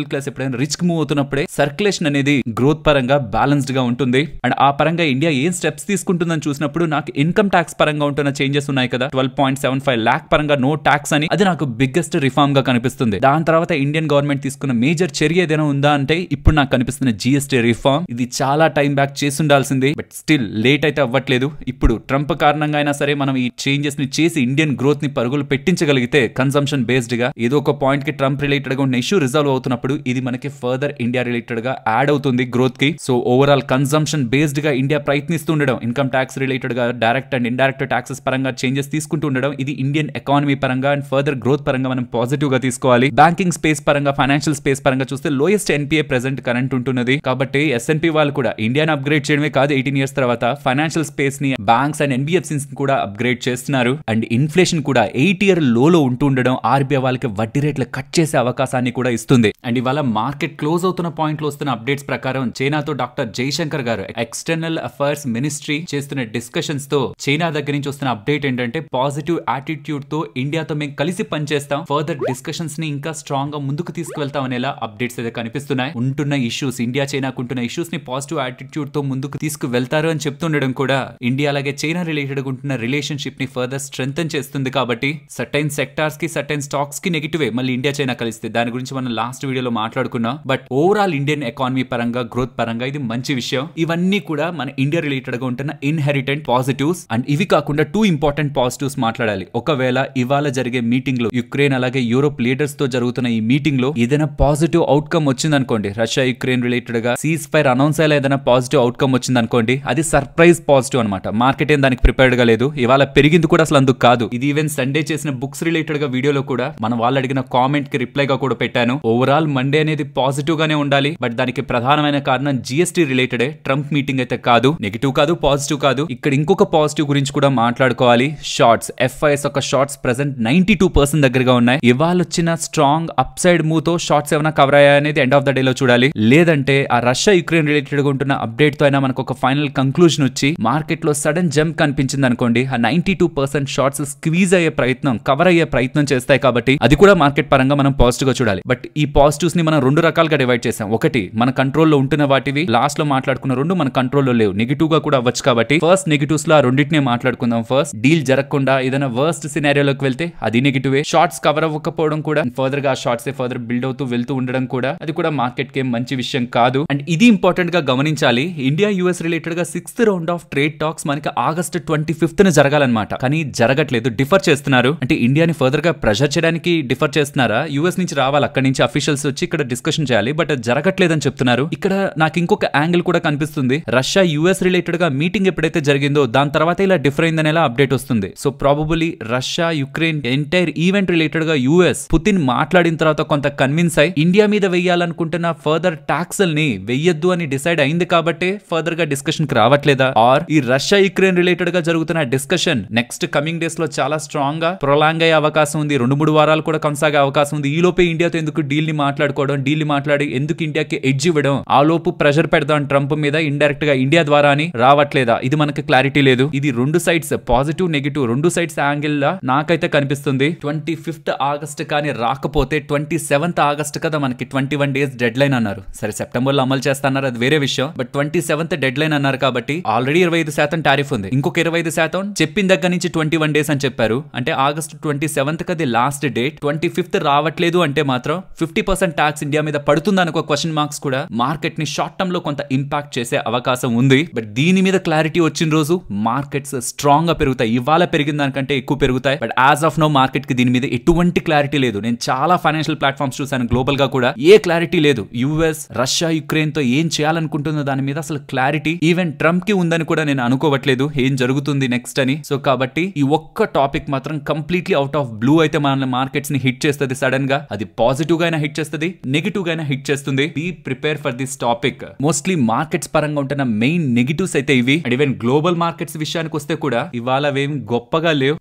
క్లాస్ ఎప్పుడైనా రిచ్ కి మూవ్ అవుతున్నప్పుడే సర్క్యులేషన్ అనేది గ్రోత్ పరంగా బ్యాలెన్స్డ్ గా ఉంటుంది. అండ్ ఆ పరంగా ఇండియా ఏం స్టెప్స్ తీసుకుంటుందని చూసినప్పుడు నాకు ఇన్కమ్ ట్యాక్స్ పరంగా ఉంటున్న చేంజెస్ ఉన్నాయి కదా, 12.75 lakh పరంగా నో ట్యాక్స్ అని, అది నాకు బిగ్గెస్ట్ రిఫార్మ్ గా కనిపిస్తుంది. దాని తర్వాత ఇండియన్ గవర్నమెంట్ తీసుకున్న మేజర్ చర్య ఏదైనా ఉందా అంటే ఇప్పుడు నాకు కనిపిస్తున్న GST రిఫార్మ్. ఇది చాలా టైం బ్యాక్ చేసి ఉండాల్సింది, బట్ స్టిల్ లేట్ అయితే అవ్వట్లేదు. ఇప్పుడు ట్రంప్ కారణంగా అయినా సరే మనం ఈ చేంజెస్ ని చేసి ఇండియన్ గ్రోత్ ని పరుగులు పెట్టించగలిగితే కన్సంప్షన్ బేస్డ్ గా ఏదో ఒక పాయింట్ కి ట్రంప్ రిలేటెడ్ గా ఉన్న ఇష్యూ రిజాల్వ్ అవుతున్నప్పుడు ఇది మనకి ఫర్దర్ ఇండియా రిలేటెడ్ గా యాడ్ అవుతుంది గ్రోత్ కి. సో ఓవరాల్ కన్సంప్షన్ బేస్డ్ గా ఇండియా ప్రయత్నిస్తూ ఉండడం, ఇన్కమ్ ట్యాక్స్ రిలేటెడ్ గా డైరెక్ట్ అండ్ ఇండైరెక్ట్ ట్యాక్సెస్ పరంగా చేంజెస్ తీసుకుంటూ ఉండడం, ఇది ఇండియన్ ఎకానమీ పరంగా అండ్ ఫర్దర్ గ్రోత్ పరంగా మనం పాజిటివ్ గా తీసుకోవాలి. బ్యాంకింగ్ స్పేస్ పరంగా, ఫైనాన్షియల్ స్పేస్ పరంగా చూస్తే లోయెస్ట్ NPA ప్రెసెంట్ కరెంట్ ఉంటున్నది. కాబట్టి S&P వాళ్ళు కూడా ఇండియాని అప్గ్రేడ్ చేయడమే కాదు, 18 years తర్వాత ఫైనాన్షియల్ స్పేస్ ని, బ్యాంక్స్ అండ్ NBFCs కూడా అప్గ్రేడ్ చేస్తున్నారు. అండ్ ఇన్ఫ్లేషన్ కూడా 8-year లోలో ఉంటూ ఉండడం RBI వాళ్ళకి వడ్డీ రేట్లు కట్ చేసే అవకాశాన్ని కూడా ఇస్తుంది. అండ్ ఇవాళ మార్కెట్ క్లోజ్ అవుతున్న పాయింట్ లో వస్తున్న అప్డేట్స్ ప్రకారం చైనాతో డాక్టర్ జైశంకర్ గారు, ఎక్స్టర్నల్ అఫైర్స్ మినిస్ట్రీ చేస్తున్న డిస్కషన్స్ తో చైనా దగ్గర నుంచి వస్తున్న అప్డేట్ ఏంటంటే పాజిటివ్ యాటిట్యూడ్ తో ఇండియాతో మేము కలిసి పనిచేస్తాం, ఫర్దర్ డిస్కషన్స్ ని ఇంకా స్ట్రాంగ్ గా ముందుకు తీసుకువెళ్తాం అనేలా అప్డేట్స్ అయితే కనిపిస్తున్నాయి. ఉంటున్న ఇష్యూస్, ఇండియా చైనాకు ఉంటున్న ఇష్యూస్ ని పాజిటివ్ యాటిట్యూడ్ తో ముందుకు తీసుకువెళ్తారు అని చెప్తుండడం కూడా ఇండియా అలాగే చైనా రిలేటెడ్ ఉంటున్న రిలేషన్షిప్ ని ఫర్దర్ స్ట్రెంథెన్ చేస్తుంది. కాబట్టి సర్టైన్ సెక్టార్స్ కి, సర్టైన్ స్టాక్స్ కి నెగిటివ్ మళ్ళీ ఇండియా చైనా కలిస్తే, దాని గురించి మనం లాస్ట్ వీడియోలో మాట్లాడుకున్నాం. బట్ ఓవరాల్ ఇండియన్ ఎకానమీ పరంగా, గ్రోత్ పరంగా ఇది మంచి విషయం. ఇవన్నీ కూడా మన ఇండియా రిలేటెడ్ గా ఉంటున్న ఇన్హెరిటెంట్ పాజిటివ్స్. అండ్ ఇవి కాకుండా 2 ఇంపార్టెంట్ పాజిటివ్స్ మాట్లాడాలి. ఒకవేళ ఇవాళ జరిగే మీటింగ్ లో యుక్రెయిన్ అలాగే యూరోప్ లీడర్స్ తో జరుగుతున్న ఈ మీటింగ్ లో ఏదైనా పాజిటివ్ అవుట్కమ్ వచ్చింది అనుకోండి, రష్యా యుక్రెయిన్ రిలేటెడ్ గా సీజ్ ఫైర్ అనౌన్స్ అయ్యేలా ఏదైనా పాజిటివ్ అవుట్కమ్ వచ్చింది అనుకోండి, అది సర్ప్రైజ్ పాజిటివ్ అనమాట. మార్కెట్ ఏం దానికి ప్రిపేర్డ్ గా లేదు, ఇవాళ పెరిగింది కూడా అసలు అందుకు కాదు. ఇది ఈవెన్ సండే చేసిన బుక్స్ రిలేటెడ్ గా వీడియోలో కూడా మన వాళ్ళు అడిగిన కామెంట్ కి రిప్లై గా కూడా పెట్టాను. ఓవరాల్ మండే అనేది పాజిటివ్ గానే ఉండాలి, బట్ దానికి ప్రధానమైన కారణం GST రిలేటెడ్. ట్రంప్ మీటింగ్ అయితే కాదు, నెగిటివ్ కాదు, పాజిటివ్ కాదు. ఇక్కడ ఇంకొక పాజిటివ్ గురించి కూడా మాట్లాడుకోవాలి. షార్ట్స్, FIS ఒక షార్ట్స్ ప్రెసెంట్ 92% దగ్గరగా ఉన్నాయి. ఇవాళ వచ్చిన స్ట్రాంగ్ అప్ సైడ్ మూవ్ తో షార్ట్స్ ఏమైనా కవర్ అయ్యా అనేది ఎండ్ ఆఫ్ ద డే లో చూడాలి. లేదంటే ఆ రష్యా యుక్రెయిన్ రిలేటెడ్ గా ఉంటున్న అప్డేట్ తో అయినా మనకు ఒక ఫైనల్ కంక్లూజన్ వచ్చి మార్కెట్ లో సడన్ జంప్ కనిపించింది అనుకోండి, ఆ 92% షార్ట్స్ స్క్వీజ్ అయ్యే ప్రయత్నం, కవర్ అయ్యే ప్రయత్నం చేస్తాయి. కాబట్టి అది కూడా మార్కెట్ పరంగా మనం పాజిటివ్ గా చూడాలి. బట్ ఈ పాజిటివ్స్ ని మనం 2 రకాలుగా డివైడ్ చేసాం. ఒకటి మన కంట్రోల్లో ఉంటున్న వాటివి, లాస్ట్ లో మాట్లాడుకున్న 2 మన కంట్రోల్లో లేవు, నెగిటివ్ గా కూడా అవ్వచ్చు. కాబట్టి ఫస్ట్ నెగిటివ్స్ లో ఆ రెండింటిని మాట్లాడుకుందాం. ఫస్ట్ డీల్ జరగకుండా ఏదైనా వర్స్ట్ సినారియోలోకి వెళ్తే అది నెగిటివే. షార్ట్స్ కవర్ అవ్వకపోవడం అయిపోవడం కూడా ఫర్దర్ గా షార్ట్స్ ఫర్దర్ బిల్డ్ అవుతూ వెళ్తూ ఉండడం కూడా అది కూడా మార్కెట్ కి మంచి విషయం కాదు. అండ్ ఇది ఇంపార్టెంట్ గా గమనించాలి, ఇండియా యూఎస్ రిలేటెడ్ గా 6th round of trade talks మనకి August 25th జరగాలన్నమాట. కానీ జరగట్లేదు, డిఫర్ చేస్తున్నారు. అంటే ఇండియాని ఫర్దర్ గా ప్రెషర్ చేయడానికి డిఫర్ చేస్తున్నారా? యూఎస్ నుంచి రావాలి, అక్కడి నుంచి అఫీషియల్స్ వచ్చి ఇక్కడ డిస్కషన్ చేయాలి, బట్ జరగట్లేదని చెప్తున్నారు. ఇక్కడ నాకు ఇంకొక యాంగిల్ కూడా కనిపిస్తుంది. రష్యా యూఎస్ రిలేటెడ్ గా మీటింగ్ ఎప్పుడైతే జరిగిందో దాని తర్వాత ఇలా డిఫర్ అయిందనేలా అప్డేట్ వస్తుంది. So probably Russia Ukraine entire event related గా యూఎస్ పుతిన్ మాట్లాడిన తర్వాత కొంత కన్విన్స్ అయి ఇండియా మీద వెయ్యాలనుకుంటున్న ఫర్దర్ టాక్స్ ని వెయ్యొద్దు అని డిసైడ్ అయింది కాబట్టి ఫర్దర్ గా డిస్కషన్ కి రావట్లేదా? ఆర్ ఈ రష్యా యుక్రెయిన్ రిలేటెడ్ గా జరుగుతున్న డిస్కషన్ నెక్స్ట్ కమింగ్ డేస్ లో చాలా స్ట్రాంగ్ గా ప్రొలాంగ్ అయ్యే అవకాశం ఉంది, 2-3 వారాలు కూడా కొనసాగే అవకాశం ఉంది. ఈ లోపే ఇండియాతో ఎందుకు డీల్ ని మాట్లాడుకోవడం, డీల్ ని మాట్లాడి ఎందుకు ఇండియాకి ఎడ్జ్ ఇవ్వడం, ఆ లోపు ప్రెషర్ పెడదాం ట్రంప్ మీద ఇండైరెక్ట్ గా ఇండియా ద్వారా అని రావట్లేదా? ఇది మనకి క్లారిటీ లేదు. ఇది రెండు సైడ్స్ పాజిటివ్ నెగిటివ్ రెండు సైడ్స్ యాంగిల్ లా నాకైతే కనిపిస్తుంది. 25th ఆగస్ట్ కానీ రాకపోతే 27th ఆగస్ట్ కదా మనకి 21 days డెడ్ లైన్ అన్నారు. సరే సెప్టెంబర్ లో అమలు చేస్తున్నారు, అది వేరే విషయం. బట్ 27th డెడ్ లైన్ అన్నారు కాబట్టి ఆల్రెడీ 25% టారిఫ్ ఉంది. ఇంకొక 25% చెప్పిన దగ్గర నుంచి 21 days అని చెప్పారు. అంటే ఆగస్ట్ 27th కది లాస్ట్ డేట్. 25th రావట్లేదు అంటే మాత్రం 50% ట్యాక్స్ ఇండియా మీద పడుతుంది అనుకో క్వశ్చన్ మార్క్స్ కూడా మార్కెట్ ని షార్ట్ టర్మ్ లో కొంత ఇంపాక్ట్ చేసే అవకాశం ఉంది. బట్ దీని మీద క్లారిటీ వచ్చిన రోజు మార్కెట్స్ స్ట్రాంగ్ గా పెరుగుతాయి. ఇవాళ పెరిగిన దానికంటే ఎక్కువ పెరుగుతాయి. But as of now market కి దీని మీద ఎటువంటి క్లారిటీ లేదు. నేను చాలా ఫైనాన్షియల్ ప్లాట్ఫామ్స్ చూసాను గ్లోబల్ గా కూడా, ఏ క్లారిటీ లేదు. యుఎస్ రష్యా యుక్రెయిన్ తో ఏం చేయాలనుకుంటుందో దాని మీద అసలు క్లారిటీ ఈవెన్ ట్రంప్ కి ఉందని కూడా నేను అనుకోవట్లేదు ఏం జరుగుతుంది నెక్స్ట్ అని. సో కాబట్టి ఈ ఒక్క టాపిక్ మాత్రం కంప్లీట్లీ అవుట్ ఆఫ్ బ్లూ అయితే మన మార్కెట్స్ ని హిట్ చేస్తుంది. సడన్ గా అది పాజిటివ్ గా అయినా హిట్ చేస్తుంది, నెగిటివ్ గా అయినా హిట్ చేస్తుంది. Be prepare for this topic. Mostly markets పరంగా ఉంటున్న మెయిన్ నెగిటివ్స్ అయితే ఇవి. అండ్ ఈవెన్ గ్లోబల్ మార్కెట్స్ విషయానికి వస్తే కూడా ఇవాళ ఏమి గొప్పగా లేవు,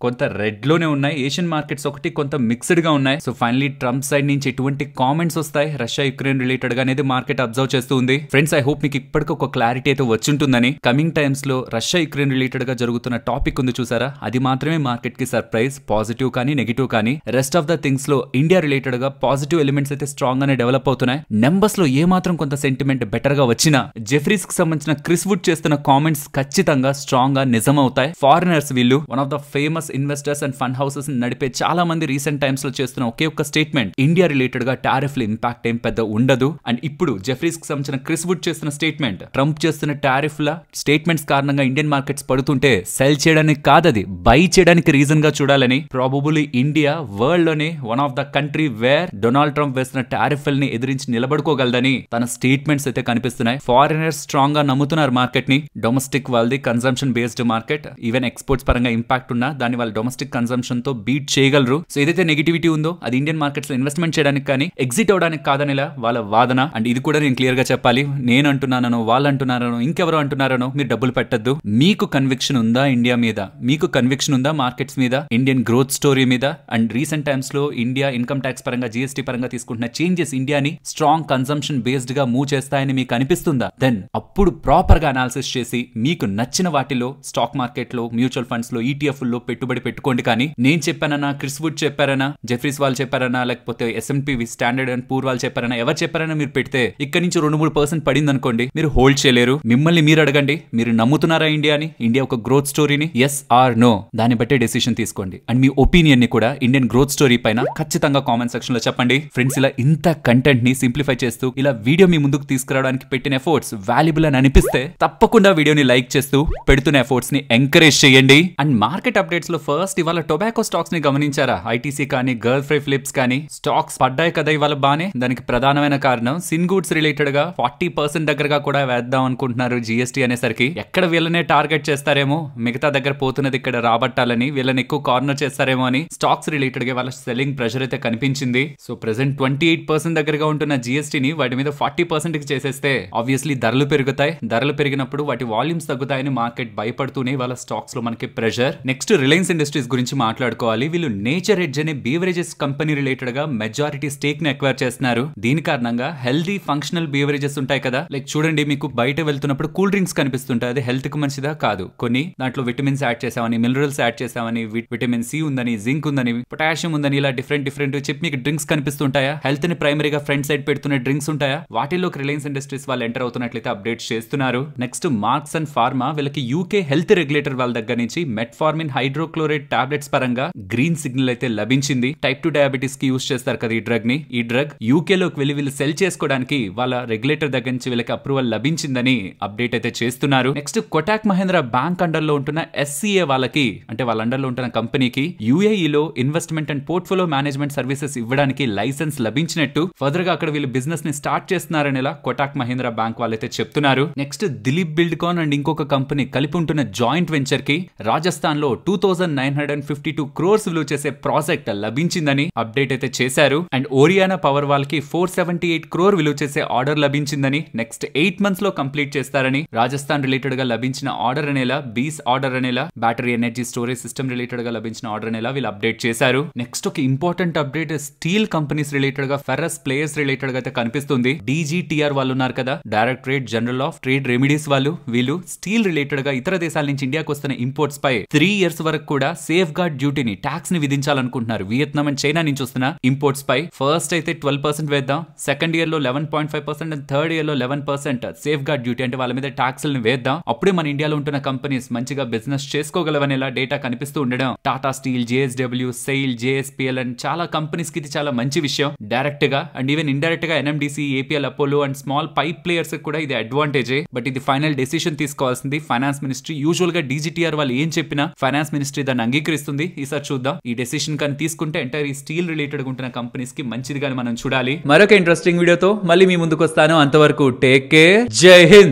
కొంత రెడ్ లోనే ఉన్నాయి. ఏషియన్ మార్కెట్స్ ఒకటి కొంత మిక్స్డ్ గా ఉన్నాయి. సో ఫైనలీ ట్రంప్ సైడ్ నుంచి ఎటువంటి కామెంట్స్ వస్తాయి రష్యా యుక్రెయిన్ రిలేటెడ్ గా అనేది మార్కెట్ అబ్జర్వ్ చేస్తూ ఉంది. ఫ్రెండ్స్ ఐ హోప్ మీకు ఇప్పటికీ ఒక క్లారిటీ అయితే వచ్చుంటుందని. కమింగ్ టైమ్స్ లో రష్యా యుక్రెయిన్ రిలేటెడ్ గా జరుగుతున్న టాపిక్ ఉంది చూసారా, అది మాత్రమే మార్కెట్ కి సర్ప్రైజ్. పాజిటివ్ కానీ నెగిటివ్ కానీ రెస్ట్ ఆఫ్ ద థింగ్స్ లో ఇండియా రిలేటెడ్ గా పాజిటివ్ ఎలిమెంట్స్ అయితే స్ట్రాంగ్ గానే డెవలప్ అవుతున్నాయి. నెంబర్స్ లో ఏ మాత్రం కొంత సెంటిమెంట్ బెటర్ గా వచ్చినా జెఫ్రీస్ కి సంబంధించిన క్రిస్ వుడ్ చేస్తున్న కామెంట్స్ ఖచ్చితంగా స్ట్రాంగ్ గా నిజం అవుతాయి. ఫారినర్స్ వీళ్ళు one of the famous investors and fund houses నడిపే చాలా మంది రీసెంట్ టైమ్స్ లో చేస్తున్న ఒకే ఒక్క స్టేట్మెంట్, ఇండియా రిలేటెడ్ గా టారిఫ్ ఇంపాక్ట్ ఏం పెద్ద ఉండదు. అండ్ ఇప్పుడు జెఫ్రీస్ కి సంబంధించిన క్రిస్ వుడ్ చేస్తున్న స్టేట్మెంట్, ట్రంప్ చేస్తున్న టారిఫ్ ల స్టేట్మెంట్స్ కారణంగా ఇండియన్ మార్కెట్స్ పడుతుంటే సెల్ చేయడానికి కాదది బై చేయడానికి రీజన్ గా చూడాలని. ప్రాబబుల్లీ ఇండియా వరల్డ్ లోనే one of the country where Donald Trump వేస్తున్న టారిఫ్ ని ఎదిరించి నిలబడుకోగలదని తన స్టేట్మెంట్స్ అయితే కనిపిస్తున్నాయి. ఫారినర్స్ స్ట్రాంగ్ గా నమ్ముతున్నారు మార్కెట్ ని. డొమెస్టిక్ వాళ్ళది consumption based market, even exports పరంగా ఇంపాక్ట్ ఉన్నా దాన్ని వాళ్ళు డొమెస్టిక్ కన్సంప్షన్ తో బీట్ చేయగలరు. సో ఏదైతే నెగిటివిటీ ఉందో అది ఇండియన్ మార్కెట్స్ లో ఇన్వెస్ట్మెంట్ చేయడానికి కానీ ఎగ్జిట్ అవడానికి కాదనిలా వాళ్ళ వాదన. అండ్ ఇది కూడా నేను క్లియర్ గా చెప్పాలి, నేను అంటున్నానో వాళ్ళు అంటున్నారనో ఇంకెవరో అంటున్నారనో మీరు డబ్బులు పెట్టద్దు. మీకు కన్విక్షన్ ఉందా ఇండియా మీద, మీకు కన్విక్షన్ ఉందా మార్కెట్స్ మీద, ఇండియన్ గ్రోత్ స్టోరీ మీద? అండ్ రీసెంట్ టైమ్స్ లో ఇండియా ఇన్కమ్ ట్యాక్స్ పరంగా జీఎస్టీ పరంగా తీసుకుంటున్న చేంజెస్ ఇండియాని స్ట్రాంగ్ కన్సంప్షన్ బేస్డ్ గా మూవ్ చేస్తాయని మీకు అనిపిస్తుందా? దెన్ అప్పుడు ప్రాపర్ గా అనాలిసిస్ చేసి మీకు నచ్చిన వాటిలో స్టాక్ మార్కెట్ లో మ్యూచువల్ ఫండ్స్ లో ఈటీఎఫ్ లో పెట్టుబడి పెట్టుకోండి. కానీ నేను చెప్పానన్నా, క్రిస్ వుడ్ చెప్పారనా, జెఫ్రీస్ వాళ్ళు చెప్పారనా, లేకపోతే S&P స్టాండర్డ్ అండ్ పూర్ వాళ్ళు చెప్పారనా, ఎవరు చెప్పారనా మీరు పెడితే ఇక్కడ నుంచి 2-3% పడింది అనుకోండి, మీరు హోల్డ్ చేయలేరు. మిమ్మల్ని మీరు అడగండి, మీరు నమ్ముతున్నారా ఇండియాని, ఇండియా ఒక గ్రోత్ స్టోరీని? ఎస్ ఆర్ నో, దాన్ని బట్టే డెసిషన్ తీసుకోండి. అండ్ మీ ఒపీనియన్ ని కూడా ఇండియన్ గ్రోత్ స్టోరీ పైన ఖచ్చితంగా కామెంట్ సెక్షన్ లో చెప్పండి. ఫ్రెండ్స్ ఇలా ఇంత కంటెంట్ ని సింప్లిఫై చేస్తూ ఇలా వీడియో మీ ముందుకు తీసుకురావడానికి పెట్టిన ఎఫర్ట్స్ వాల్యుబుల్ అని అనిపిస్తే తప్పకుండా వీడియోని లైక్ చేస్తూ పెడుతున్న ఎఫర్ట్స్ ని ఎంకరేజ్ చేయండి. అండ్ మార్కెట్ అప్డేట్స్ లో ఫస్ట్ ఇవాళ టొబాకో స్టాక్స్ ని గమనించారా? ఐటీసీ కానీ గల్ఫ్ ఫ్రై ఫిలిప్స్ కానీ స్టాక్స్ పడ్డాయి కదా ఇవాళ బానే. దానికి ప్రధానమైన కారణం సిన్ గూడ్స్ రిలేటెడ్ గా 40% దగ్గరగా కూడా వేద్దాం అనుకుంటున్నారు జీఎస్టీ అనేసరికి. ఎక్కడ వీళ్ళనే టార్గెట్ చేస్తారేమో, మిగతా దగ్గర పోతున్నది ఇక్కడ రాబట్టాలని వీళ్ళని ఎక్కువ కార్నర్ చేస్తారేమో అని స్టాక్స్ రిలేటెడ్ గా వాళ్ళ సెల్లింగ్ ప్రెషర్ అయితే కనిపించింది. సో ప్రెసెంట్ 28% దగ్గరగా ఉంటున్న జీఎస్టీని వాటి మీద 40% కి చేసేస్తే ఆబ్వియస్లీ ధరలు పెరుగుతాయి. ధరలు పెరిగినప్పుడు వాటి వాల్యూమ్స్ తగ్గుతాయని మార్కెట్ భయపడుతూనే వాళ్ళ స్టాక్స్ లో మనకి ప్రెషర్. నెక్స్ట్ రిలయన్స్ ఇండస్ట్రీస్ గురించి మాట్లాడుకోవాలి. వీళ్ళు నేచర్ ఎడ్జ్ అనే బీవరేజెస్ కంపెనీ రిలేటెడ్ గా మెజారిటీ స్టేక్ ని అక్వైర్ చేస్తున్నారు. దీని కారణంగా హెల్దీ ఫంక్షనల్ బీవరేజెస్ ఉంటాయి కదా, లైక్ చూడండి మీకు బయట వెళ్తున్నప్పుడు కూల్ డ్రింక్స్ కనిపిస్తుంటాయి, అది హెల్త్ కి మంచిదా కాదు. కొన్ని దాంట్లో విటమిన్స్ యాడ్ చేసామని, మినరల్స్ యాడ్ చేసామని, విటమిన్ సి ఉందని, జింక్ ఉందని, పొటాషియం ఉందని, ఇలా డిఫరెంట్ చెప్పి మీకు డ్రింక్స్ కనిపిస్తుంటాయా? హెల్త్ ని ప్రైమరీగా ఫ్రంట్ సైడ్ పెడుతున్న డ్రింక్స్ ఉంటాయా? వాటిలోకి రిలయన్స్ ఇండస్ట్రీస్ వాళ్ళు ఎంటర్ అవుతున్నట్లయితే అప్డేట్ చేస్తున్నారు. నెక్స్ట్ మార్క్స్ అండ్ ఫార్మా, వీళ్ళకి యూకే హెల్త్ రెగ్యులేటర్ వాళ్ళ దగ్గర నుంచి మెట్ఫార్మిన్ హైడ్రోక్లోరైడ్ టాబ్లెట్స్ పరంగా గ్రీన్ సిగ్నల్ అయితే లభించింది. టైప్ టైప్ 2 డయాబెటీస్ కి యూస్ చేస్తారు కదా ఈ డ్రగ్ ని. ఈ డ్రగ్ యూకే లోకి వెళ్ళి వీళ్ళు సెల్ చేసుకోవడానికి వాళ్ళ రెగ్యులేటర్ దగ్గర నుంచి వీళ్ళకి అప్రూవల్ లభించిందని అప్డేట్ అయితే చేస్తున్నారు. Next Kotak Mahindra bank under లో ఉంటున్న SCA వాళ్ళకి, అంటే వాళ్ళ అండర్ లో ఉంటున్న కంపెనీకి UAE లో investment and portfolio management services ఇవ్వడానికి లైసెన్స్ లభించినట్టు, ఫర్దర్ గా అక్కడ వీళ్ళు బిజినెస్ ని స్టార్ట్ చేస్తున్నారని కోటాక్ మహేంద్ర బ్యాంక్ వాళ్ళైతే చెప్తున్నారు. నెక్స్ట్ దిలీప్ బిల్డ్కాన్ అండ్ ఇంకొక కంపెనీ కలిపి ఉంటున్న జాయింట్ వెంచర్ కి రాజస్థాన్ లో 2952 crores విలువ చేసే ప్రాజెక్ట్ లభించిందని అప్డేట్ అయితే చేశారు. అండ్ ఓరియానా పవర్ వాల్ కి 478 crore విలువ చేసే ఆర్డర్ లభించిందని, నెక్స్ట్ 8 months లో కంప్లీట్ చేస్తారని, రాజస్థాన్ రిలేటెడ్ గా లభించిన ఆర్డర్ అనేలా, బీస్ ఆర్డర్ అనేలా, battery energy storage system related గా లభించిన ఆర్డర్ అనేలా వీళ్ళు అప్డేట్ చేశారు. నెక్స్ట్ ఒక important update steel companies related గా, ఫెర్రస్ ప్లేయర్స్ రిలేటెడ్ గా అయితే కనిపిస్తుంది. DGTR వాళ్ళు ఉన్నారు కదా, directorate general of trade remedies వాళ్ళు, వీళ్ళు స్టీల్ రిలేటెడ్ గా ఇతర దేశాల నుంచి ఇండియాకి వస్తున్న ఇంపోర్ట్స్ పై 3 years వరకు కూడా సేఫ్ గార్డ్ డ్యూటీని, ట్యాక్స్ ని విధించాలనుకుంటున్నారు. వియత్నాం అండ్ చైనా నుంచి వస్తున్న ఇంపోర్ట్స్ పై ఫస్ట్ అయితే 12% వేద్దాం, సెకండ్ ఇయర్ లో 11.5% అండ్ థర్డ్ ఇయర్ లో 11% సేఫ్ గార్డ్ డ్యూటీ, అంటే వాళ్ళ మీద ట్యాక్స్లను వేద్దాం. అప్పుడే మన ఇండియాలో ఉంటున్న కంపెనీస్ మంచిగా బిజినెస్ చేసుకోగలవనేలా డేటా కనిపిస్తూ ఉండడం, Tata steel, JSW, SAIL, JSPL and చాలా కంపెనీస్ కి ఇది చాలా మంచి విషయం. డైరెక్ట్ గా అండ్ ఈవెన్ ఇండైరెక్ట్ గా NMDC, APL, Apollo and small pipe players కూడా ఇది అడ్వాంటేజే. బట్ ఇది ఫైనల్ డెసిషన్ తీసుకోవాల్సింది ఫైనాన్స్ మినిస్ట్రీ. యూజువల్ గా DGTR వాళ్ళు ఏం చెప్పినా ఫైనాన్స్ మినిస్ట్రీ దాన్ని అంగీకరిస్తుంది. ఈసారి చూద్దాం ఈ డెసిషన్ కానీ తీసుకుంటే ఎంటైర్ ఈ స్టీల్ రిలేటెడ్ ఉంటున్న కంపెనీస్ కి మంచిదిగా మనం చూడాలి. మరొక ఇంట్రెస్టింగ్ వీడియోతో మళ్ళీ మీ ముందుకు వస్తాను. అంతవరకు టేక్ కేర్, జై హింద్.